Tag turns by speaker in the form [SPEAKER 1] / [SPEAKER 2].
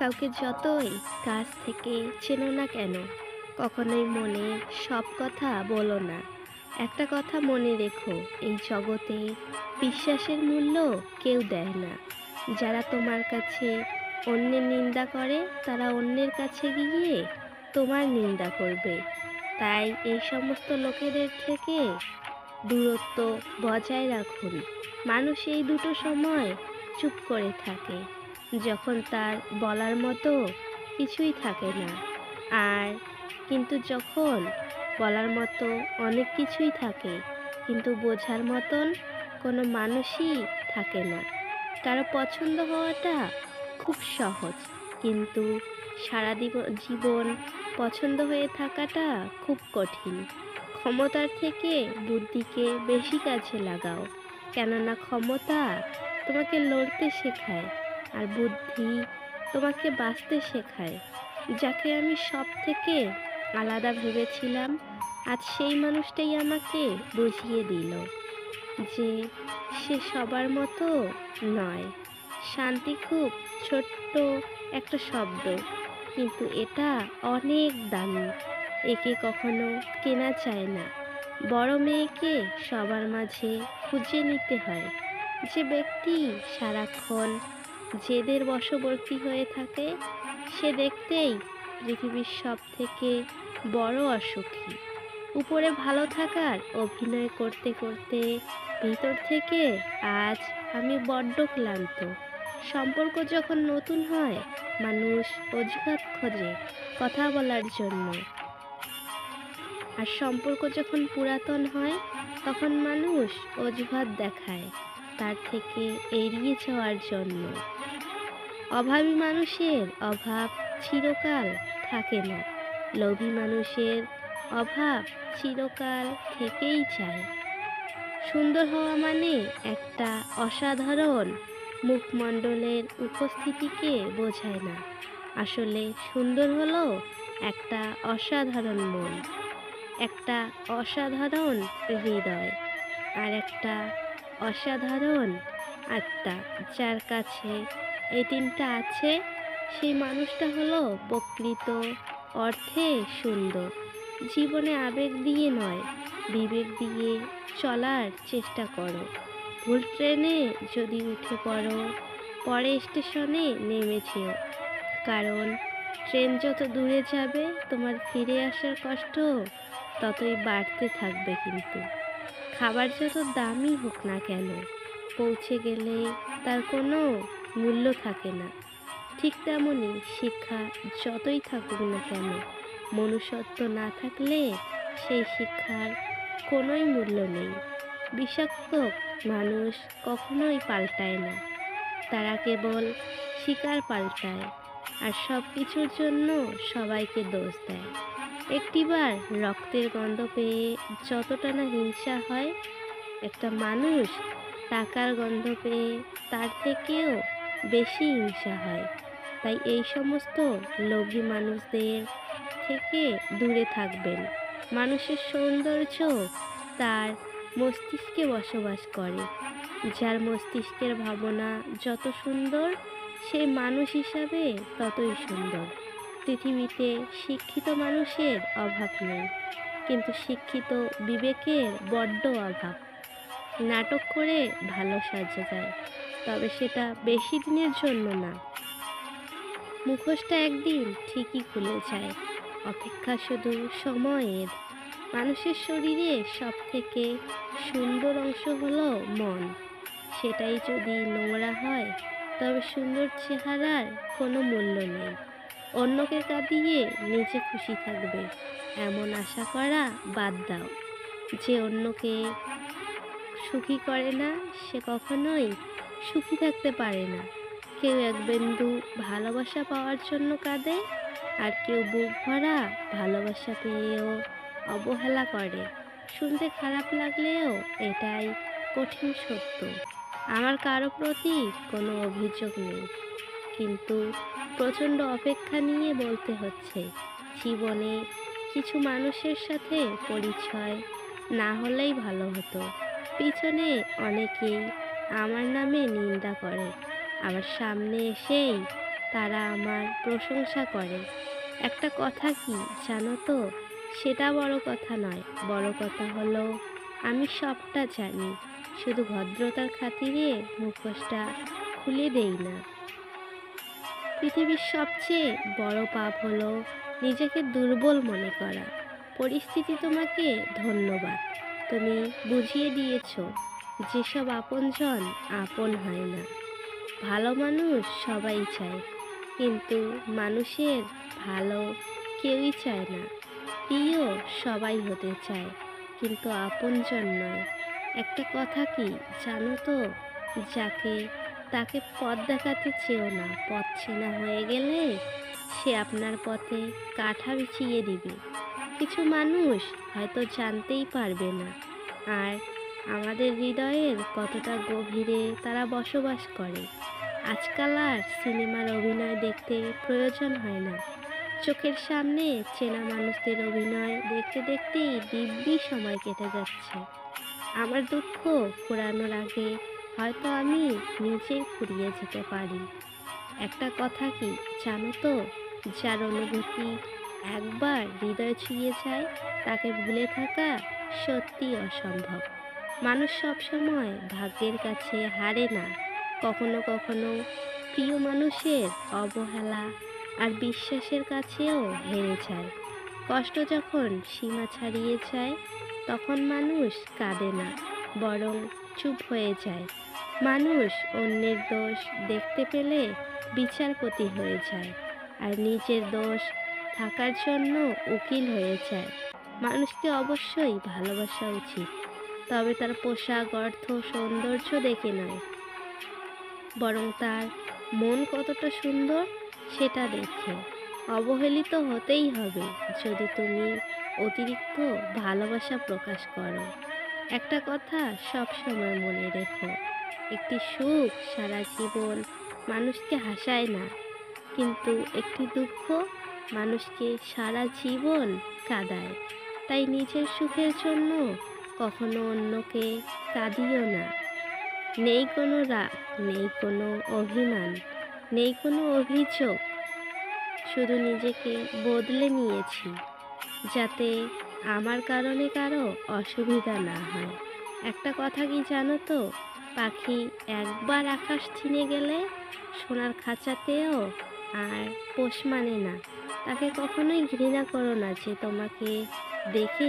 [SPEAKER 1] কাউকে যতই কাছ থেকে চেনো না কেন, কখনোই মনের সব কথা বলো না। একটা কথা মনে রেখো, এই জগতে বিশ্বাসের মূল্য কেউ দেয় না। যারা তোমার কাছে অন্যের নিন্দা করে, তারা অন্যের কাছে গিয়ে তোমার নিন্দা করবে। তাই এই সমস্ত লোকেদের থেকে দূরত্ব বজায় রাখুন। মানুষ এই দুটো সময় চুপ করে থাকে, যখন তার বলার মতো কিছুই থাকে না, আর কিন্তু যখন বলার মতো অনেক কিছুই থাকে, কিন্তু বোঝার মতন কোনো মানুষই থাকে না। কারো পছন্দ হওয়াটা খুব সহজ, কিন্তু সারা জীবন পছন্দ হয়ে থাকাটা খুব কঠিন। ক্ষমতার থেকে বুদ্ধিকে বেশি কাজে লাগাও, কেননা ক্ষমতা তোমাকে লড়তে শেখায়, আর বুদ্ধি তোমাকে বাঁচতে শেখায়। যাকে আমি সব থেকে আলাদা ভেবেছিলাম, আজ সেই মানুষটাই আমাকে বুঝিয়ে দিল যে সে সবার মতো নয়। শান্তি খুব ছোট্ট একটা শব্দ, কিন্তু এটা অনেক দামি। একে কখনো কেনা যায় না। বড় মেয়েকে সবার মাঝে খুঁজে নিতে হয়। যে ব্যক্তি সারাক্ষণ জেদের বশবর্তী হয়ে থাকে, সে দেখতেই পৃথিবীর সব থেকে বড় অসুখী। উপরে ভালো থাকার অভিনয় করতে করতে ভিতর থেকে আজ আমি বড্ড ক্লান্ত। সম্পর্ক যখন নতুন হয়, মানুষ অজুহাত খোঁজে কথা বলার জন্য, আর সম্পর্ক যখন পুরাতন হয়, তখন মানুষ অজুহাত দেখায় তার থেকে এড়িয়ে যাওয়ার জন্য। অভাবী মানুষের অভাব চিরকাল থাকে না, লোভী মানুষের অভাব চিরকাল থেকেই যায়। সুন্দর হওয়া মানে একটা অসাধারণ মুখমণ্ডলের উপস্থিতিকে বোঝায় না। আসলে সুন্দর হলো একটা অসাধারণ মন, একটা অসাধারণ হৃদয়, আর একটা অসাধারণ আত্মা। যার কাছে এই তিনটা আছে, সেই মানুষটা হলো প্রকৃত অর্থে সুন্দর। জীবনে আবেগ দিয়ে নয়, বিবেক দিয়ে চলার চেষ্টা করো। ভুল ট্রেনে যদি উঠে পড়ো, পরে স্টেশনে নেমে যেও, কারণ ট্রেন যত দূরে যাবে, তোমার ফিরে আসার কষ্ট ততই বাড়তে থাকবে। কিন্তু খাবার যত দামি হোক না কেন, পৌঁছে গেলে তার কোনো মূল্য থাকে না। ঠিক তেমনই শিক্ষা যতই থাকুক না কেন, মনুষ্যত্ব না থাকলে সেই শিক্ষার কোনোই মূল্য নেই। বিষাক্ত মানুষ কখনোই পাল্টায় না, তারা কেবল শিকার পাল্টায়, আর সব কিছুর জন্য সবাইকে দোষ দেয়। একটিবার রক্তের গন্ধ পেয়ে যতটা না হিংসা হয়, একটা মানুষ টাকার গন্ধ পেয়ে তার থেকেও বেশি হিংসা হয়। তাই এই সমস্ত লোভী মানুষদের থেকে দূরে থাকবেন। মানুষের সৌন্দর্য তার মস্তিষ্কে বসবাস করে। যার মস্তিষ্কের ভাবনা যত সুন্দর, সে মানুষ হিসাবে ততই সুন্দর। পৃথিবীতে শিক্ষিত মানুষের অভাব নেই, কিন্তু শিক্ষিত বিবেকের বড্ড অভাব। নাটক করে ভালো সাজা যায়, তবে সেটা বেশি দিনের জন্য না। মুখোশটা একদিন ঠিকই খুলে যায়, অপেক্ষা শুধু সময়ের। মানুষের শরীরে সব থেকে সুন্দর অংশ হলো মন। সেটাই যদি নোংরা হয়, তবে সুন্দর চেহারার কোনো মূল্য নেই। অন্যকে কাঁদিয়ে নিজে খুশি থাকবে, এমন আশা করা বাদ দাও। যে অন্যকে সুখী করে না, সে কখনোই সুখী থাকতে পারে না। কেউ এক বিন্দু ভালোবাসা পাওয়ার জন্য কাঁদে, আর কেউ বুক ভরা ভালোবাসা পেয়েও অবহেলা করে। শুনতে খারাপ লাগলেও এটাই কঠিন সত্য। আমার কারো প্রতি কোনো অভিযোগ নেই, কিন্তু প্রচণ্ড অপেক্ষা নিয়ে বলতে হচ্ছে, জীবনে কিছু মানুষের সাথে পরিচয় না হলেই ভালো হতো। পিছনে অনেকেই আমার নামে নিন্দা করে, আবার সামনে এসেই তারা আমার প্রশংসা করে। একটা কথা কি জানো তো, সেটা বড় কথা নয়, বড় কথা হলো আমি সবটা জানি, শুধু ভদ্রতার খাতিরে মুখোশটা খুলে দেই না। পৃথিবীর সবচেয়ে বড় পাপ হলো নিজেকে দুর্বল মনে করা। পরিস্থিতি তোমাকে ধন্যবাদ, তুমি বুঝিয়ে দিয়েছো যেসব আপনজন আপন হয় না। ভালো মানুষ সবাই চায়, কিন্তু মানুষের ভালো কেউই চায় না। প্রিয় সবাই হতে চায়, কিন্তু আপনজন নয়। একটা কথা কি জানো তো, যাকে তাকে পথ দেখাতে চেও না, পথ চেনা হয়ে গেলে সে আপনার পথে কাঁটা বিছিয়ে দিবে। কিছু মানুষ হয়তো জানতেই পারবে না, আর আমাদের হৃদয়ের কতটা গভীরে তারা বসবাস করে। আজকাল আর সিনেমার অভিনয় দেখতে প্রয়োজন হয় না, চোখের সামনে চেনা মানুষদের অভিনয় দেখতে দেখতেই দিব্যি সময় কেটে যাচ্ছে। আমার দুঃখ ফুরানোর আগে হয়তো আমি নিজেই ফুরিয়ে যেতে পারি। একটা কথা কি জানো তো, যার অনুভূতি একবার হৃদয় ছুঁয়ে যায় তাকে ভুলে থাকা সত্যি অসম্ভব। মানুষ সবসময় ভাগ্যের কাছে হারে না, কখনো কখনো প্রিয় মানুষের অবহেলা আর বিশ্বাসের কাছেও হেরে যায়। কষ্ট যখন সীমা ছাড়িয়ে যায়, তখন মানুষ কাঁদে না, বরং চুপ হয়ে যায়। মানুষ অন্যের দোষ দেখতে পেলে বিচারপতি হয়ে যায়, আর নিজের দোষ থাকার জন্য উকিল হয়ে যায়। মানুষকে অবশ্যই ভালোবাসা উচিত, তবে তার পোশাক, অর্থ, সৌন্দর্য দেখে নয়, বরং তার মন কতটা সুন্দর সেটা দেখে। অবহেলিত হতেই হবে যদি তুমি অতিরিক্ত ভালোবাসা প্রকাশ করো। একটা কথা সব সময় মনে রেখো, একটি সুখ সারা জীবন মানুষকে হাসায় না, কিন্তু একটি দুঃখ মানুষকে সারা জীবন কাঁদায়। তাই নিজের সুখের জন্য কখনো অন্যকে কাঁদিও না। নেই কোনো রাগ, নেই কোনো অভিমান, নেই কোনো অভিযোগ, শুধু নিজেকে বদলে নিয়েছি যাতে আমার কারণে কারো অসুবিধা না হয়। একটা কথা কি জানো তো, পাখি একবার আকাশ চিনে গেলে সোনার খাঁচাতেও আর পোষ মানে না। তাকে কখনোই ঘৃণা করো না যে তোমাকে দেখে